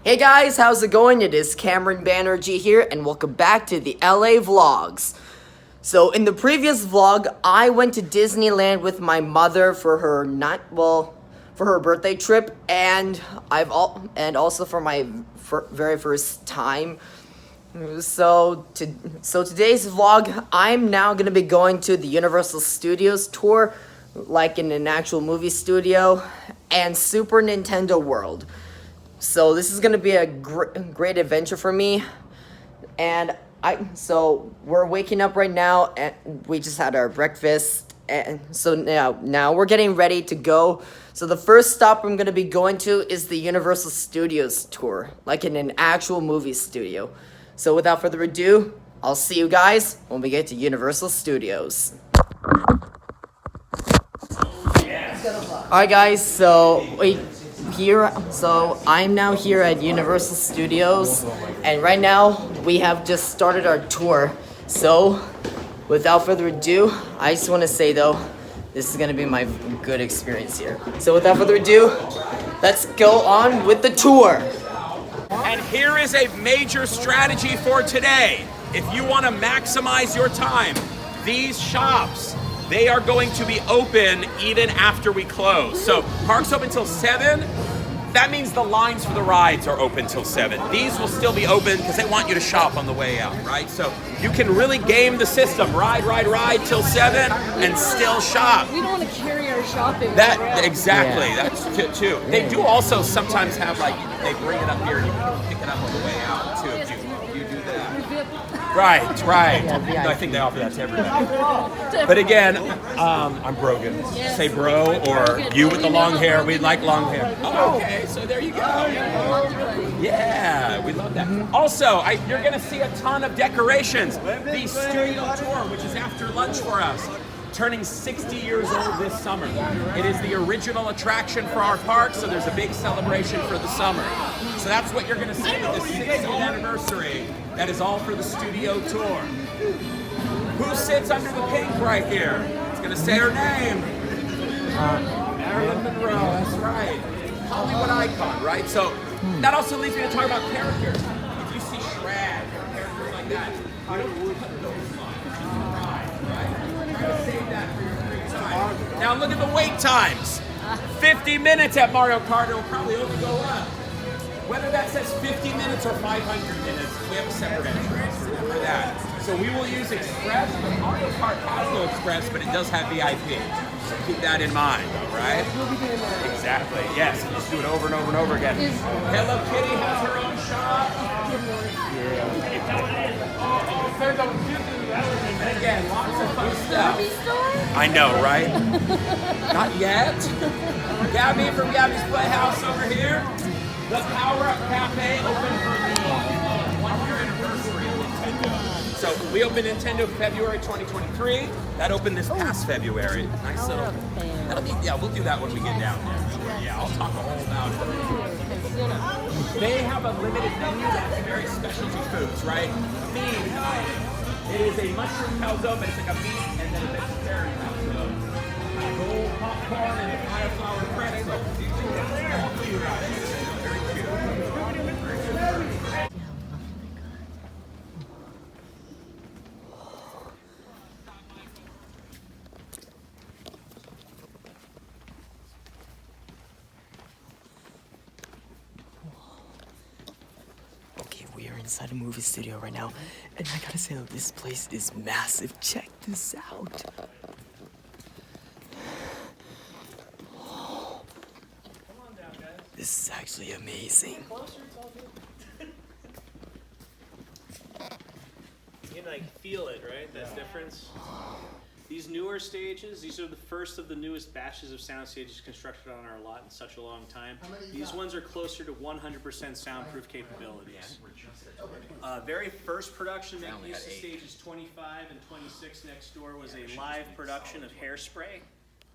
Hey guys, how's it going? It is Cameron Banerjee here, and welcome back to the LA Vlogs. So in the previous vlog, I went to Disneyland with my mother for her for her birthday trip, and also for my very first time. So today's vlog, I'm now gonna be going to the Universal Studios tour, like in an actual movie studio, and Super Nintendo World. So this is gonna be a great adventure for me, and so we're waking up right now, and we just had our breakfast, and so now we're getting ready to go. So the first stop I'm gonna be going to is the Universal Studios tour, like in an actual movie studio. So without further ado, I'll see you guys when we get to Universal Studios. Alright guys, so I'm now here at Universal Studios, and right now we have just started our tour. So without further ado, I just want to say though, this is going to be my good experience here. So without further ado, let's go on with the tour. And here is a major strategy for today. If you want to maximize your time, these shops, they are going to be open even after we close. So park's open till 7. That means the lines for the rides are open till 7. These will still be open because they want you to shop on the way out, right? So you can really game the system. Ride till 7 and still shop. We don't want to carry our shopping. Exactly. Yeah. That's too. They do also sometimes have they bring it up here and you can pick it up on the way out too. You do that. Right. No, I think they offer that to everybody. But again, I'm Brogan. Yes. Say bro or Brogan. you with the long hair. We like long hair. Oh, okay, so there you go. Yeah, we love that. Also, you're going to see a ton of decorations. The studio tour, which is after lunch for us, turning 60 years old this summer. It is the original attraction for our park, so there's a big celebration for the summer. So that's what you're going to see with the 60th anniversary. That is all for the studio tour. Who sits under the pink right here? It's going to say her name. Marilyn Monroe, that's right. Hollywood icon, right? So that also leads me to talk about characters. If you see Shrek or characters like that, you don't put those save that for your free time. Now look at the wait times. 50 minutes at Mario Kart, it will probably only go up. Whether that says 50 minutes or 500 minutes, we have a separate entrance, remember that. So we will use Express, but Mario Kart has no Express, but it does have VIP. So keep that in mind, all right? Exactly, yes, just do it over and over and over again. Hello Kitty has her own shop. And again, lots of fun stuff. I know, right? Not yet. Gabby from Gabby's Playhouse over here. The Power Up Cafe opened for the 1-year anniversary of Nintendo. So we opened Nintendo February 2023. That opened this past February. Nice little. We'll do that when we get down there. Yeah, I'll talk a whole about it. They have a limited menu that's very specialty foods, right? Meat. It is a mushroom calzone, but it's like a meat and then a vegetarian calzone. Gold popcorn and a cauliflower pretzel. All for you guys. Very cute. Okay, we are inside a movie studio right now, and I gotta say that this place is massive. Check this out. This is actually amazing. You can feel it, right? That difference. These newer stages, these are the first of the newest batches of sound stages constructed on our lot in such a long time. These ones are closer to 100% soundproof capabilities. Very first production making use of stages 25 and 26 next door was a live production of Hairspray.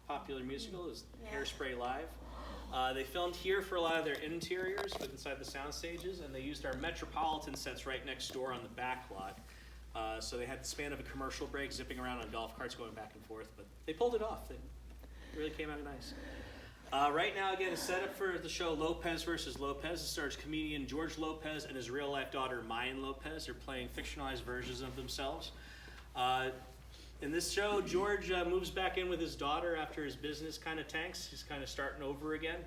Popular musical is Hairspray Live. They filmed here for a lot of their interiors, but inside the sound stages, and they used our Metropolitan sets right next door on the back lot. So they had the span of a commercial break, zipping around on golf carts, going back and forth, but they pulled it off. It really came out nice. Right now, again, a setup for the show Lopez versus Lopez. It stars comedian George Lopez and his real-life daughter, Mayan Lopez. They're playing fictionalized versions of themselves. In this show, George moves back in with his daughter after his business kind of tanks. He's kind of starting over again.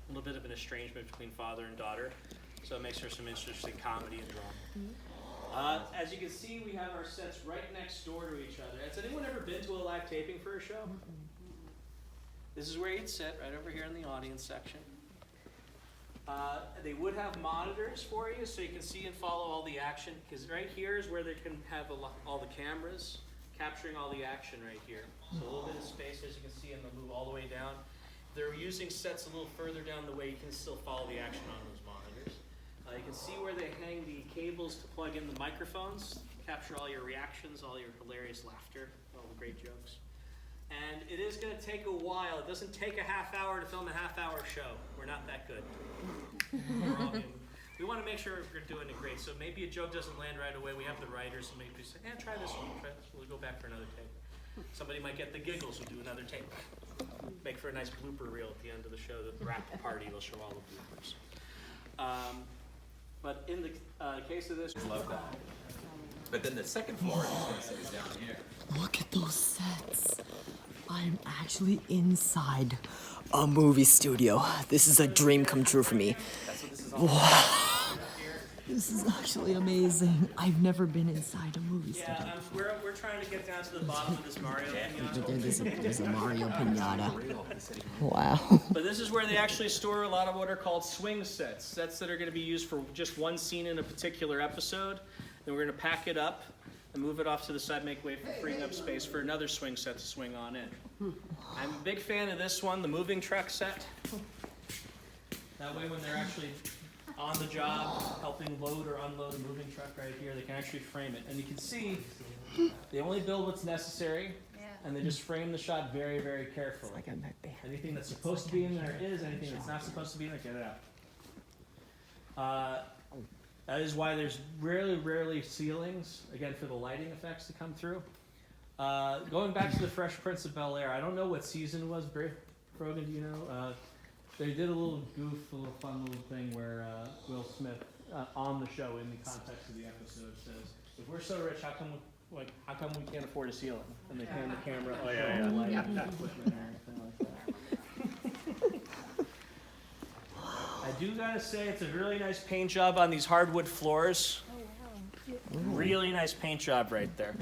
A little bit of an estrangement between father and daughter. So it makes for some interesting comedy and drama. As you can see, we have our sets right next door to each other. Has anyone ever been to a live taping for a show? This is where you'd sit, right over here in the audience section. They would have monitors for you so you can see and follow all the action, because right here is where they can have all the cameras capturing all the action right here. So a little bit of space, as you can see, and they'll move all the way down. They're using sets a little further down the way. You can still follow the action on those monitors. You can see where they hang the cables to plug in the microphones, capture all your reactions, all your hilarious laughter, all the great jokes. And it is going to take a while. It doesn't take a half hour to film a half-hour show. We're not that good. We want to make sure we're doing it great. So maybe a joke doesn't land right away. We have the writers, and maybe say, try this one. We'll go back for another take. Somebody might get the giggles. We'll do another take. Make for a nice blooper reel at the end of the show. The wrap party will show all the bloopers. But in the case of this, Love that. But then the second floor is down here. Look at those sets. I'm actually inside a movie studio. This is a dream come true for me. That's what this is all Wow. This is actually amazing. I've never been inside a movie studio. yeah, we're trying to get down to the bottom of this Mario pinata. There's a Mario pinata. Wow. But this is where they actually store a lot of what are called swing sets. Sets that are going to be used for just one scene in a particular episode. Then we're going to pack it up and move it off to the side, make way for freeing up space for another swing set to swing on in. I'm a big fan of this one, the moving truck set. That way when they're actually on the job, helping load or unload a moving truck right here, they can actually frame it. And you can see, they only build what's necessary, and they just frame the shot very, very carefully. Like I'm that bad. Anything that's supposed to be in there is, anything that's not supposed to be in there, get it out. That is why there's rarely ceilings, again, for the lighting effects to come through. Going back to the Fresh Prince of Bel-Air, I don't know what season it was, Brogan, do you know? They did a little goof, a little fun little thing where Will Smith, on the show, in the context of the episode, says, if we're so rich, how come we can't afford a ceiling? And they pan the camera up and show the lighting and equipment and everything like that. I do gotta say, it's a really nice paint job on these hardwood floors. Really nice paint job right there.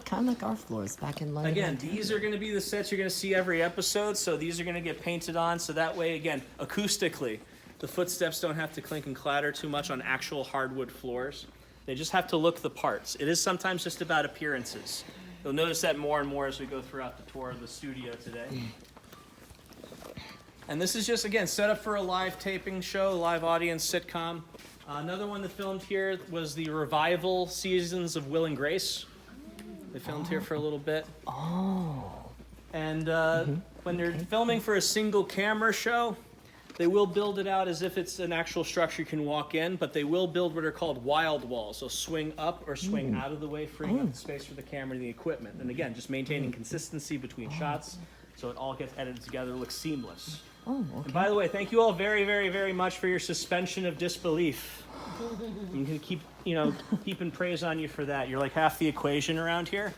Kind of like our floors back in London. Again, these are gonna be the sets you're gonna see every episode, so these are gonna get painted on, so that way, again, acoustically, the footsteps don't have to clink and clatter too much on actual hardwood floors. They just have to look the parts. It is sometimes just about appearances. You'll notice that more and more as we go throughout the tour of the studio today. And this is just, again, set up for a live taping show, live audience sitcom. Another one that filmed here was the revival seasons of Will and Grace. They filmed here for a little bit. Oh. And when they're filming for a single camera show, they will build it out as if it's an actual structure you can walk in, but they will build what are called wild walls. So swing up or swing out of the way, freeing up the space for the camera and the equipment. And again, just maintaining consistency between shots so it all gets edited together, looks seamless. Oh, okay. And by the way, thank you all very, very, very much for your suspension of disbelief. I'm gonna keep keeping praise on you for that. You're like half the equation around here.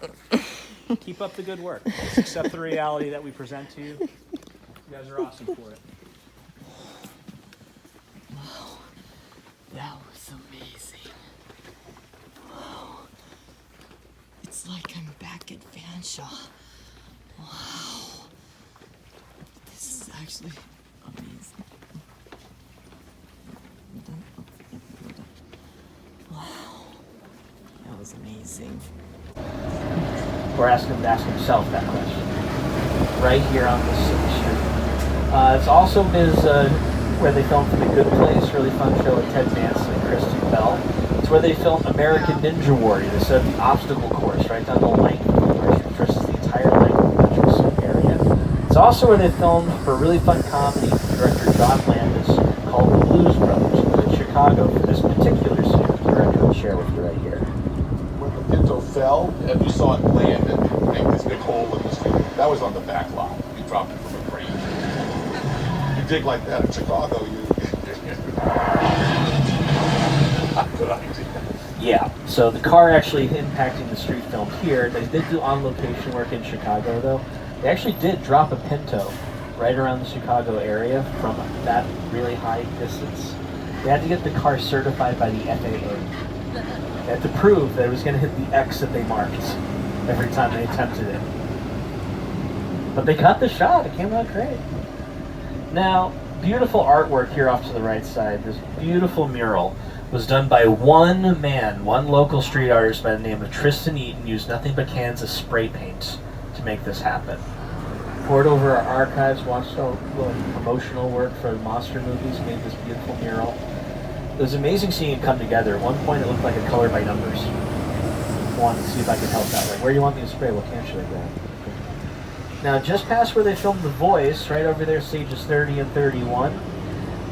Keep up the good work. Just accept the reality that we present to you. You guys are awesome for it. Wow. That was amazing. Wow. It's like I'm back at Fanshawe. Wow. This is actually amazing. Wow. That was amazing. We're asking him to ask himself that question. Right here on this street. It's also where they filmed For the Good Place, really fun show with Ted Danson and Kristen Bell. It's where they filmed American Ninja Warrior. They set up the obstacle course right down the Langford, where she traverses the entire Langford metro area. It's also where they filmed for a really fun comedy from director John Landis called The Blues Brothers, who was in Chicago for this particular series we're going to share with you right here. When the Pinto fell, and you saw it land and make this big hole in the street, that was on the back lot. We dropped it from a crane. dig like that in Chicago, you. Good idea. Yeah, so the car actually impacting the street film here. They did do on-location work in Chicago, though. They actually did drop a Pinto right around the Chicago area from that really high distance. They had to get the car certified by the FAA. They had to prove that it was going to hit the X that they marked every time they attempted it. But they got the shot. It came out great. Now, beautiful artwork here off to the right side. This beautiful mural was done by one man, one local street artist by the name of Tristan Eaton, used nothing but cans of spray paint to make this happen. Poured over our archives, watched all the promotional work for the monster movies, made this beautiful mural. It was amazing seeing it come together. At one point it looked like a color by numbers. I wanted to see if I could help that way. Where do you want me to spray? What can should I grab? Now just past where they filmed The Voice, right over there, stages 30 and 31,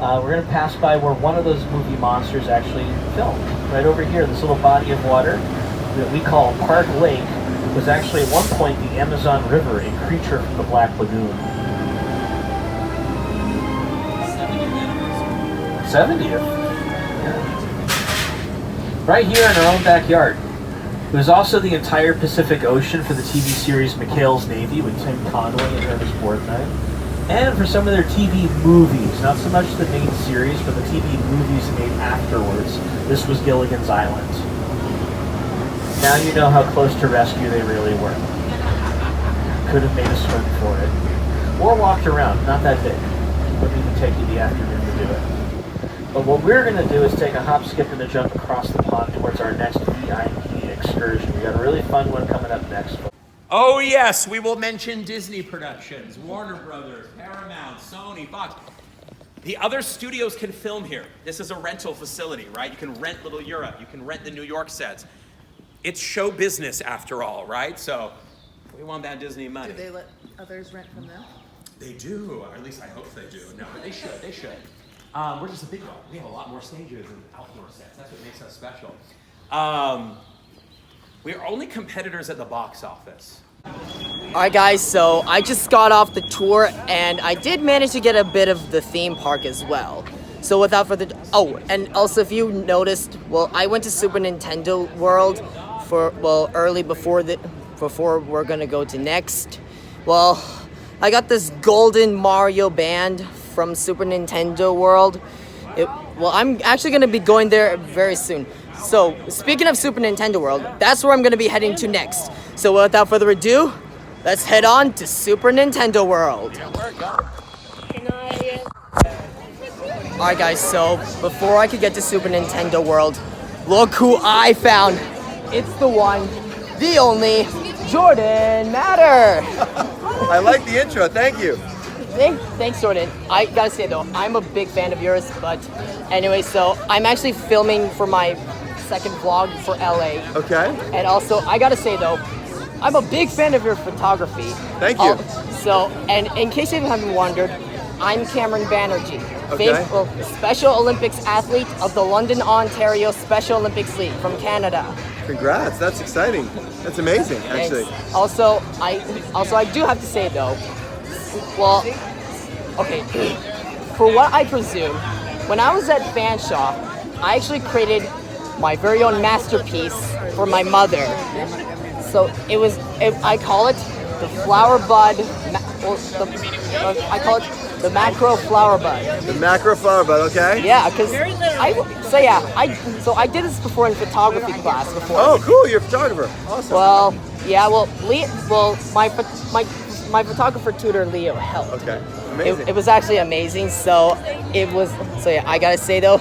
we're going to pass by where one of those movie monsters actually filmed. Right over here, this little body of water that we call Park Lake was actually at one point the Amazon River, a creature from the Black Lagoon. 70th? Yeah. Right here in our own backyard. It was also the entire Pacific Ocean for the TV series McHale's Navy with Tim Conway and Ernest Borgnine. And for some of their TV movies, not so much the main series, but the TV movies made afterwards. This was Gilligan's Island. Now you know how close to rescue they really were. Could have made a swim for it. Or walked around, not that big. Wouldn't even take you the afternoon to do it. But what we're going to do is take a hop, skip, and a jump across the pond towards our next VIP excursion. We got a really fun one coming up next. Oh yes, we will mention Disney Productions, Warner Brothers, Paramount, Sony, Fox. The other studios can film here. This is a rental facility, right? You can rent Little Europe, you can rent the New York sets. It's show business after all, right? So we want that Disney money. Do they let others rent from them? They do, or at least I hope they do. No, but they should. We're just a big one. We have a lot more stages and outdoor sets. That's what makes us special. We're only competitors at the box office. Alright guys, so I just got off the tour and I did manage to get a bit of the theme park as well. So without further ado, oh, and also if you noticed, well, I went to Super Nintendo World for, well, early before we're gonna go to next. Well, I got this golden Mario band from Super Nintendo World. Well, I'm actually gonna be going there very soon. So, speaking of Super Nintendo World, that's where I'm going to be heading to next. So, without further ado, let's head on to Super Nintendo World. Alright guys, so before I could get to Super Nintendo World, look who I found. It's the one, the only, Jordan Matter. I like the intro, thank you. Thanks, Jordan. I gotta say though, I'm a big fan of yours, but anyway, so I'm actually filming for my second vlog for LA. Okay. And also, I gotta say though, I'm a big fan of your photography. Thank you. And in case you haven't wondered, I'm Cameron Banerjee, Okay. Special Olympics athlete of the London, Ontario Special Olympics League from Canada. Congrats, that's exciting. That's amazing, actually. Thanks. Also, I do have to say though, well, okay, for what I presume, when I was at Fanshawe, I actually created my very own masterpiece for my mother. So I call it the flower bud, I call it the macro flower bud. The macro flower bud, okay? Yeah, because I did this before in photography class before. Oh, cool, you're a photographer. Awesome. Well, yeah, my photographer tutor Leo helped. Okay, amazing. It was actually amazing. So yeah, I gotta say though,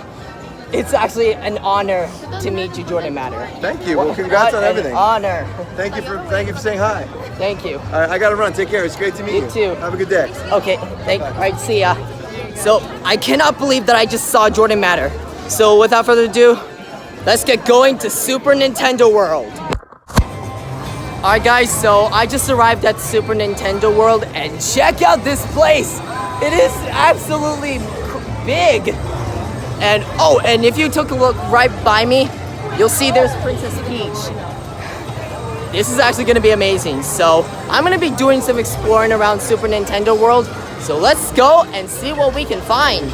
it's actually an honor to meet you, Jordan Matter. Thank you. Well, congrats on everything. An honor. Thank you for saying hi. Thank you. All right, I gotta run. Take care. It's great to meet you. You too. Have a good day. Okay. All right. See ya. So I cannot believe that I just saw Jordan Matter. So without further ado, let's get going to Super Nintendo World. Alright guys, so I just arrived at Super Nintendo World and check out this place! It is absolutely big! And and if you took a look right by me, you'll see there's Princess Peach. This is actually going to be amazing. So I'm going to be doing some exploring around Super Nintendo World, So let's go and see what we can find.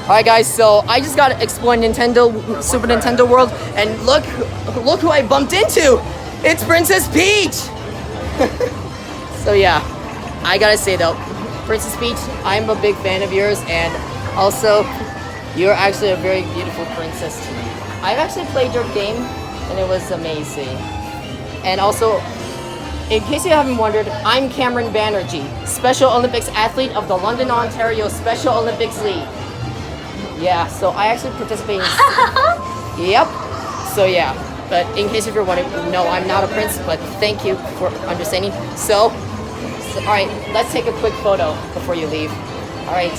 Alright guys, so I just got to explore Super Nintendo World, and look who I bumped into! It's Princess Peach! So yeah, I gotta say though, Princess Peach, I'm a big fan of yours, and also, you're actually a very beautiful princess to me. I've actually played your game, and it was amazing. And also, in case you haven't wondered, I'm Cameron Banerjee, Special Olympics athlete of the London, Ontario Special Olympics League. Yeah, so I actually participate in... Yep. So yeah, but in case if you're wondering, no, I'm not a prince, but thank you for understanding. So alright, let's take a quick photo before you leave. Alright.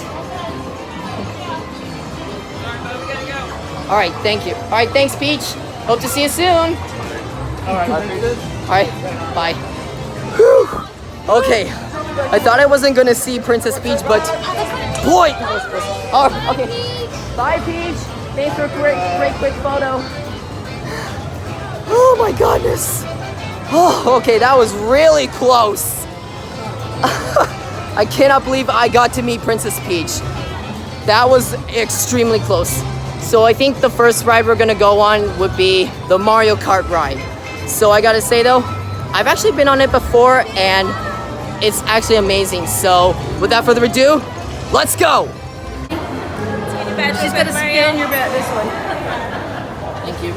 Alright, thank you. Alright, thanks Peach. Hope to see you soon. Alright, bye. Whew. Okay, I thought I wasn't gonna see Princess Peach, but boy! Oh, okay. Bye, Peach. Thanks for a great quick photo. Oh my goodness. Oh, okay, that was really close. I cannot believe I got to meet Princess Peach. That was extremely close. So I think the first ride we're gonna go on would be the Mario Kart ride. So I gotta say though, I've actually been on it before and it's actually amazing. So without further ado, let's go. She's gonna scan your bet this one. Thank you.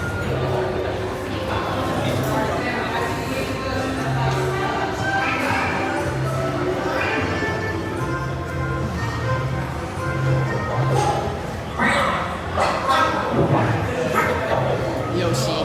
Yoshi.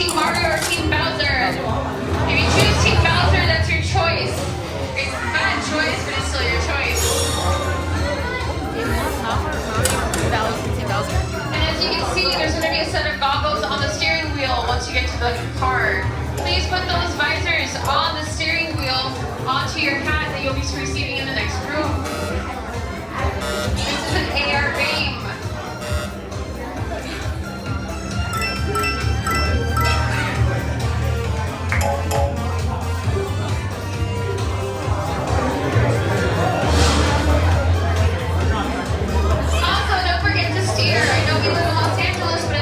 Team Mario or Team Bowser. If you choose Team Bowser, that's your choice. It's a bad choice, but it's still your choice. And as you can see, there's going to be a set of goggles on the steering wheel once you get to the car. Please put those visors on the steering wheel onto your hat that you'll be receiving in the next room. This is an AR game. Also, don't forget to steer. I know we live in Los Angeles, but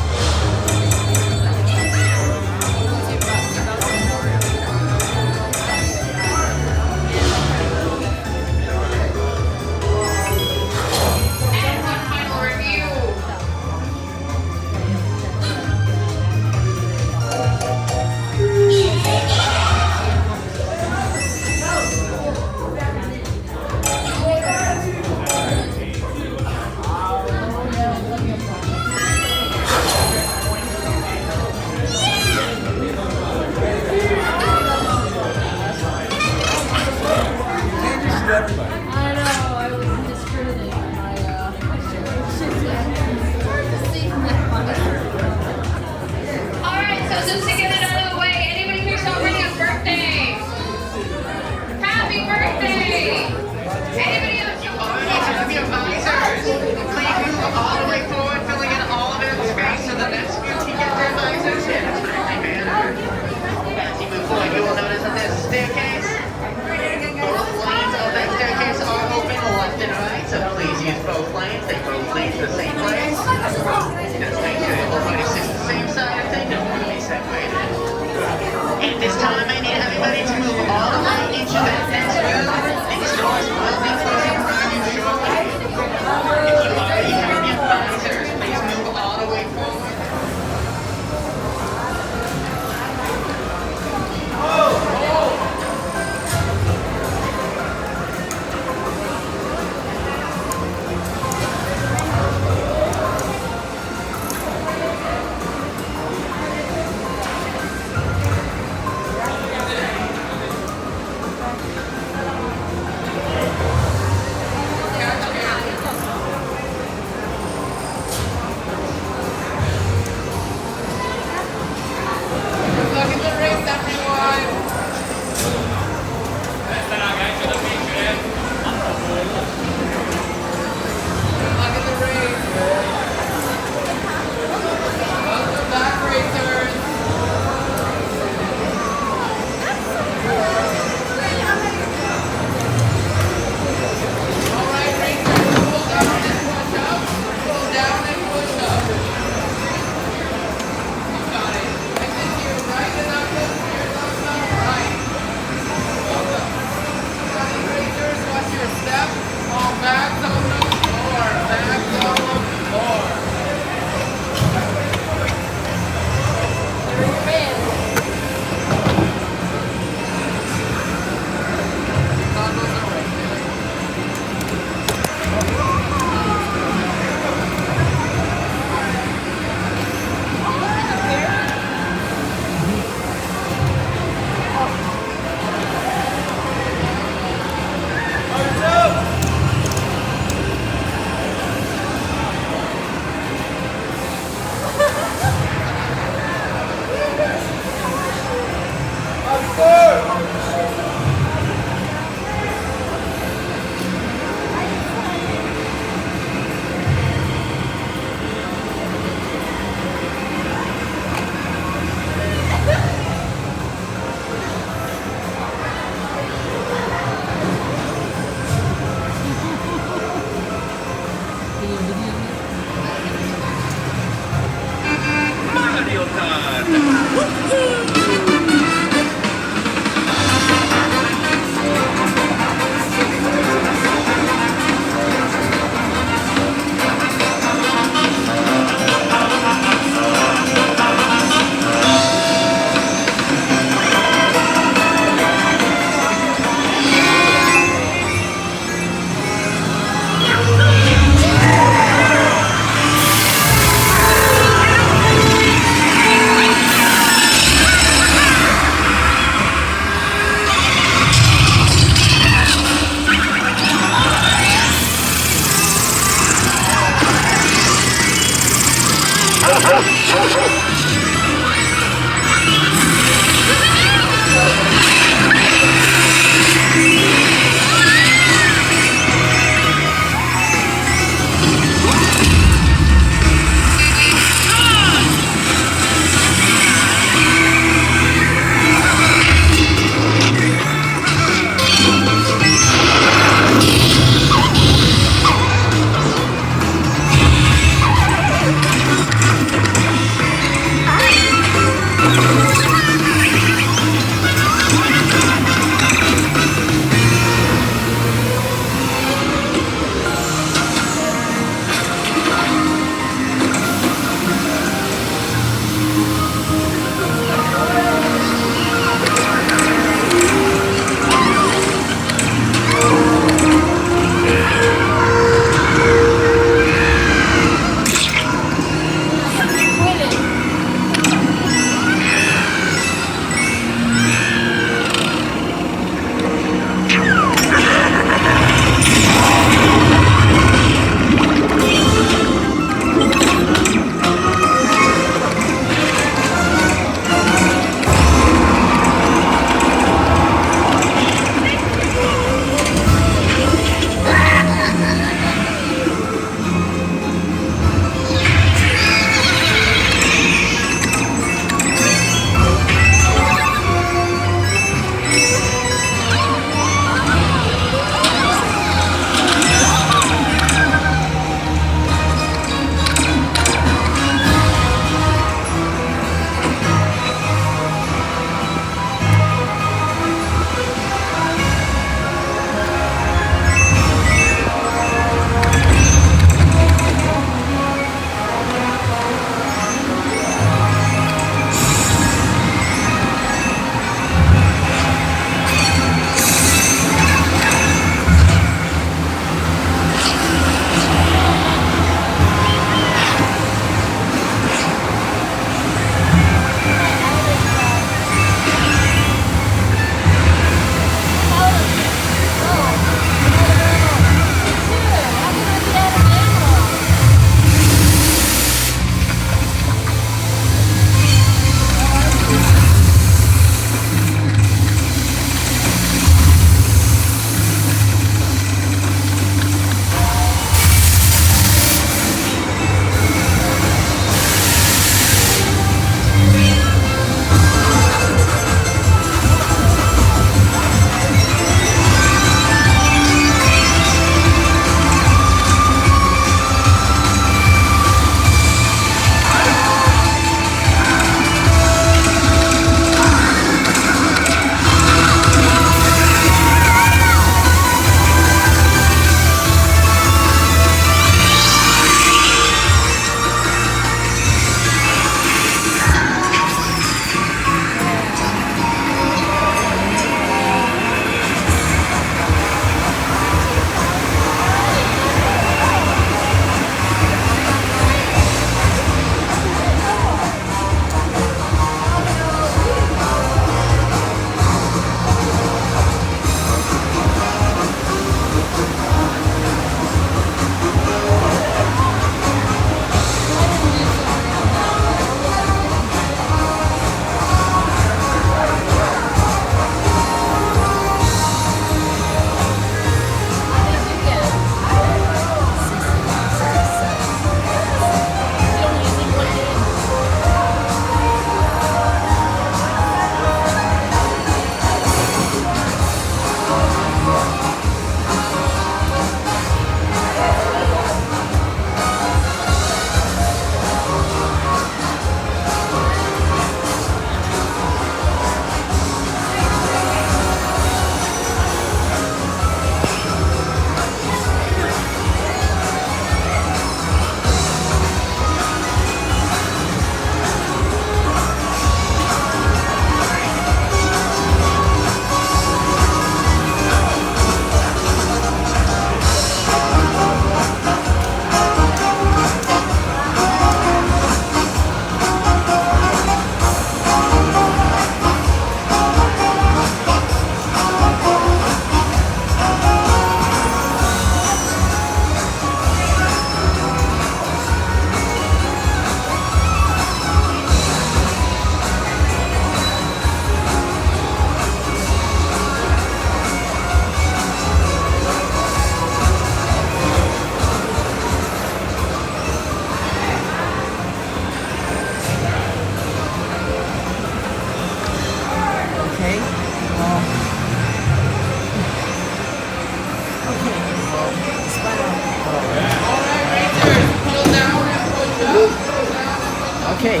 Okay.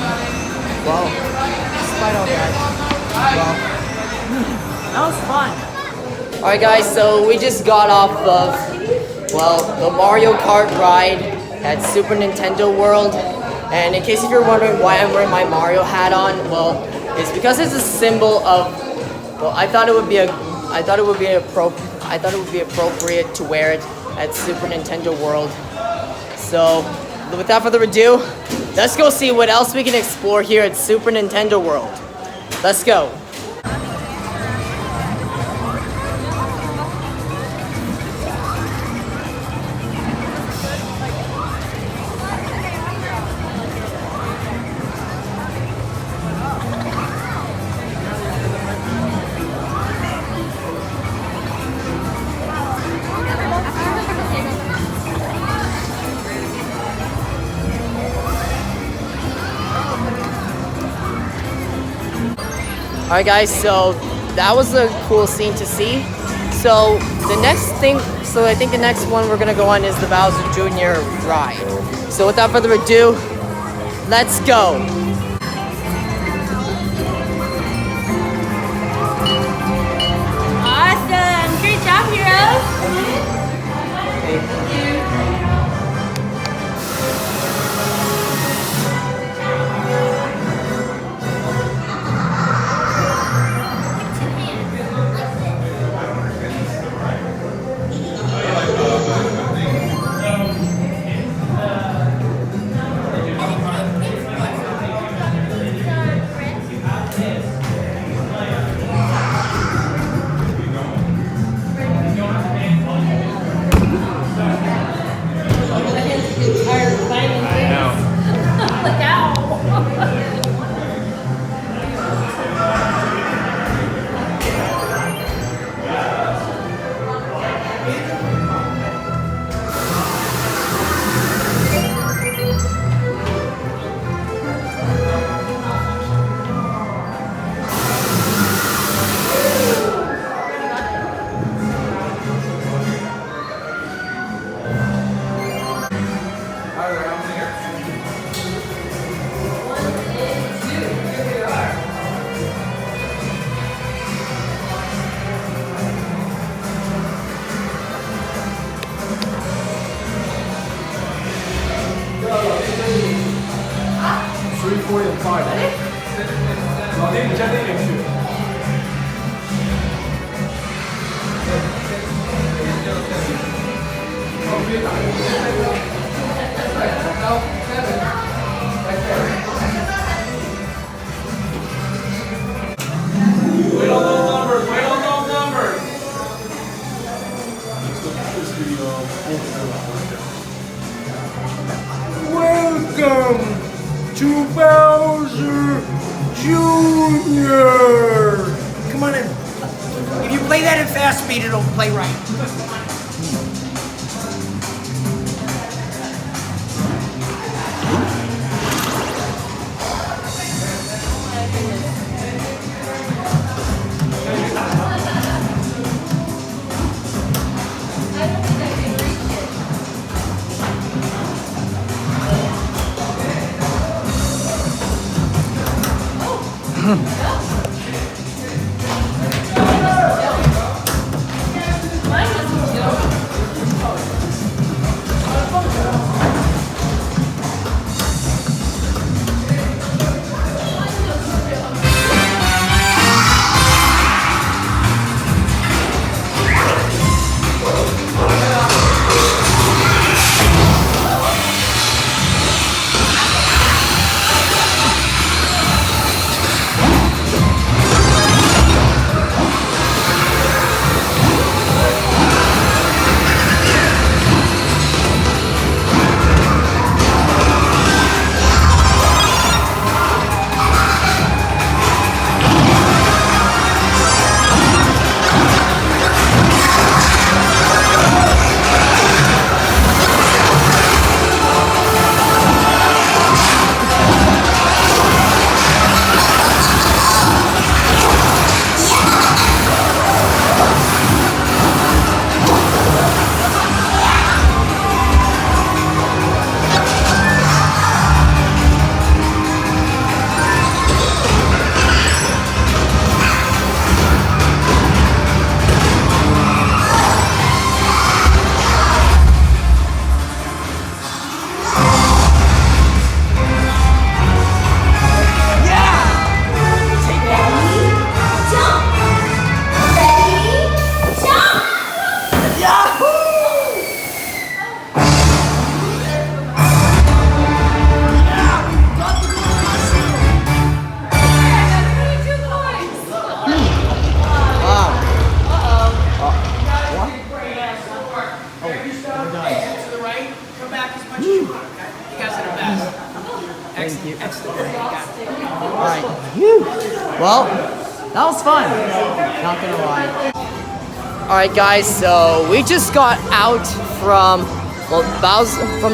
Well, despite all that, well, that was fun. Alright guys, so we just got off of, well, the Mario Kart ride at Super Nintendo World. And in case if you're wondering why I'm wearing my Mario hat on, well, it's because it's a symbol of, well, I thought it would be appropriate to wear it at Super Nintendo World. So, without further ado, let's go see what else we can explore here at Super Nintendo World. Let's go. Alright guys, so that was a cool scene to see. So I think the next one we're gonna go on is the Bowser Jr. ride. So without further ado, let's go. Awesome! Great job, heroes! Welcome to Bowser Jr. Come on in. If you play that in fast speed, it'll play right. Thank you. Excellent. You got it. All right. Whew. Well, that was fun. Not gonna lie. All right, guys. So we just got out from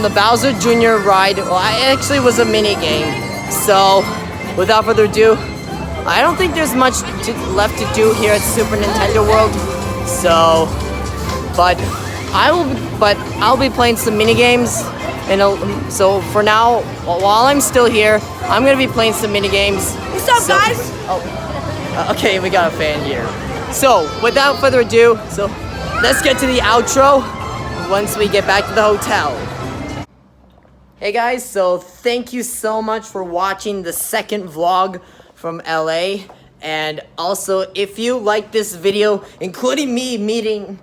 the Bowser Jr. ride. Well, it actually was a mini game. So, without further ado, I don't think there's much left to do here at Super Nintendo World. So, but I'll be playing some mini games. And so for now, while I'm still here, I'm gonna be playing some mini games. What's up, guys? Okay, we got a fan here. So without further ado, let's get to the outro once we get back to the hotel. Hey guys, so thank you so much for watching the second vlog from LA. And also, if you like this video, including me meeting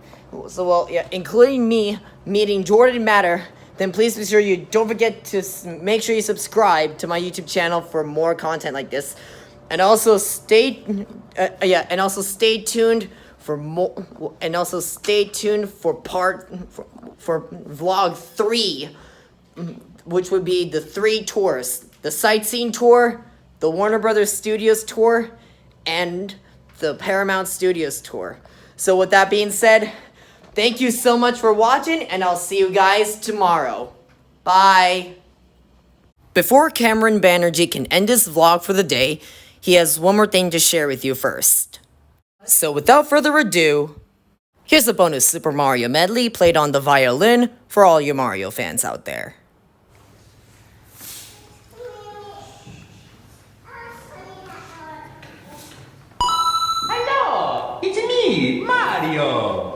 Jordan Matter, then please be sure you don't forget to make sure you subscribe to my YouTube channel for more content like this. And also stay tuned for more. And also stay tuned for vlog 3, which would be the 3 tours: the sightseeing tour, the Warner Brothers Studios tour, and the Paramount Studios tour. So with that being said, thank you so much for watching, and I'll see you guys tomorrow. Bye. Before Cameron Banerjee can end this vlog for the day, he has one more thing to share with you first. So without further ado, here's a bonus Super Mario medley played on the violin for all you Mario fans out there. Hello, it's me, Mario.